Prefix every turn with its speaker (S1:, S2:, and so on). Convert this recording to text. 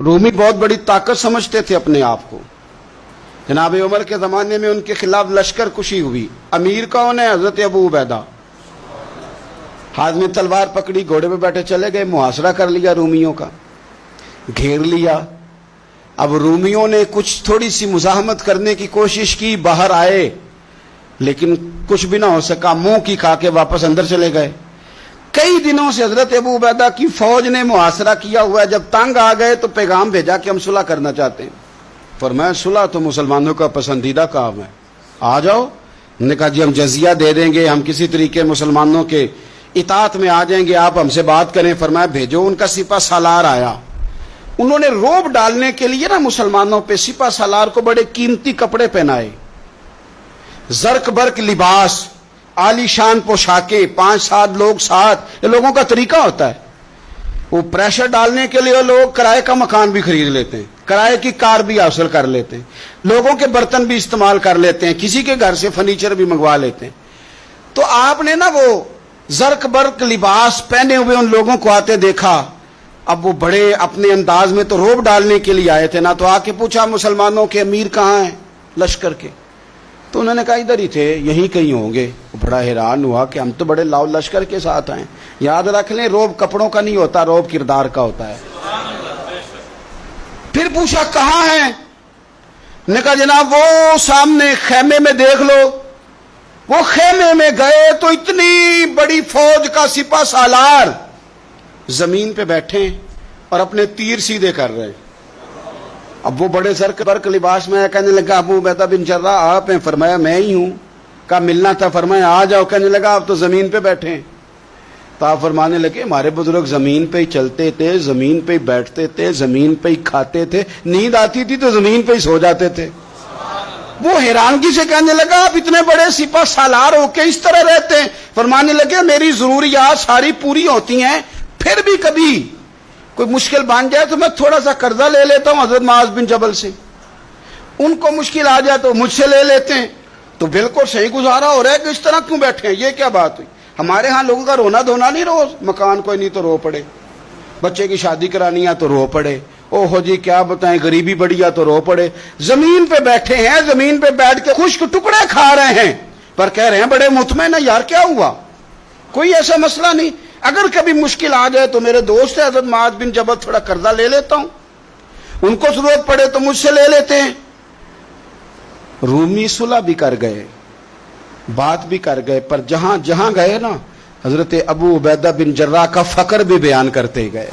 S1: رومی بہت بڑی طاقت سمجھتے تھے اپنے آپ کو. جناب عمر کے زمانے میں ان کے خلاف لشکر کشی ہوئی. امیر کون ہے؟ حضرت ابو عبیدہ. ہاتھ میں تلوار پکڑی، گھوڑے پہ بیٹھے چلے گئے، محاصرہ کر لیا رومیوں کا، گھیر لیا. اب رومیوں نے کچھ تھوڑی سی مزاحمت کرنے کی کوشش کی، باہر آئے لیکن کچھ بھی نہ ہو سکا، منہ کی کھا کے واپس اندر چلے گئے. کئی دنوں سے حضرت ابو عبیدہ کی فوج نے محاصرہ کیا ہوا ہے. جب تنگ آ گئے تو پیغام بھیجا کہ ہم صلح کرنا چاہتے ہیں. فرمایا صلح تو مسلمانوں کا پسندیدہ کام ہے، آ جاؤ. نے کہا جی ہم جزیہ دے دیں گے، ہم کسی طریقے مسلمانوں کے اطاعت میں آ جائیں گے، آپ ہم سے بات کریں. فرمایا بھیجو. ان کا سپہ سالار آیا. انہوں نے روب ڈالنے کے لیے نا مسلمانوں پہ سپہ سالار کو بڑے قیمتی کپڑے پہنائے، زرق برق لباس، عالی شان پوشاکیں، 5-7 لوگ ساتھ. یہ لوگوں کا طریقہ ہوتا ہے. وہ پریشر ڈالنے کے لیے لوگ کرائے کا مکان بھی خرید لیتے ہیں، کرائے کی کار بھی حاصل کر لیتے ہیں، لوگوں کے برتن بھی استعمال کر لیتے ہیں، کسی کے گھر سے فرنیچر بھی منگوا لیتے ہیں. تو آپ نے نا وہ زرق برق لباس پہنے ہوئے ان لوگوں کو آتے دیکھا. اب وہ بڑے اپنے انداز میں تو روب ڈالنے کے لیے آئے تھے نا، تو آ کے پوچھا مسلمانوں کے امیر کہاں ہیں لشکر کے؟ تو انہوں نے کہا ادھر ہی تھے، یہیں کہیں ہوں گے. وہ بڑا حیران ہوا کہ ہم تو بڑے لاؤ لشکر کے ساتھ آئے. یاد رکھ لیں روب کپڑوں کا نہیں ہوتا، روب کردار کا ہوتا ہے. پھر پوچھا کہاں ہیں؟ نے کہا جناب وہ سامنے خیمے میں دیکھ لو. وہ خیمے میں گئے تو اتنی بڑی فوج کا سپہ سالار زمین پہ بیٹھے اور اپنے تیر سیدھے کر رہے. اب وہ بڑے زرق برق لباس میں کہنے لگا ابو عبیدہ بن جراح آپ ہیں؟ فرمایا میں ہی ہوں. کہا ملنا تھا؟ فرمایا آ جاؤ. کہنے لگا آپ تو زمین پہ بیٹھے ہیں. تو آپ فرمانے لگے ہمارے بزرگ زمین پہ ہی چلتے تھے، زمین پہ ہی بیٹھتے تھے، زمین پہ ہی کھاتے تھے، نیند آتی تھی تو زمین پہ ہی سو جاتے تھے. وہ حیرانگی سے کہنے لگا آپ اتنے بڑے سپہ سالار ہو کے اس طرح رہتے ہیں؟ فرمانے لگے میری ضروریات ساری پوری ہوتی ہیں، پھر بھی کبھی کوئی مشکل بن جائے تو میں تھوڑا سا قرضہ لے لیتا ہوں حضرت معاذ بن جبل سے. ان کو مشکل آ جائے تو مجھ سے لے لیتے ہیں. تو بالکل صحیح گزارا ہو رہا ہے کہ اس طرح کیوں بیٹھے ہیں؟ یہ کیا بات ہوئی؟ ہمارے ہاں لوگوں کا رونا دھونا نہیں، روز مکان کوئی نہیں تو رو پڑے، بچے کی شادی کرانی ہے تو رو پڑے، او ہو جی کیا بتائیں غریبی بڑی ہے تو رو پڑے. زمین پہ بیٹھے ہیں، زمین پہ بیٹھ کے خشک ٹکڑے کھا رہے ہیں، پر کہہ رہے ہیں بڑے مطمئن ہیں. یار کیا ہوا؟ کوئی ایسا مسئلہ نہیں. اگر کبھی مشکل آ جائے تو میرے دوست ہے حضرت معاذ بن جبل، تھوڑا قرضہ لے لیتا ہوں، ان کو ضرورت پڑے تو مجھ سے لے لیتے ہیں. رومی صلح بھی کر گئے، بات بھی کر گئے، پر جہاں جہاں گئے نا حضرت ابو عبیدہ بن جراح کا فقر بھی بیان کرتے گئے.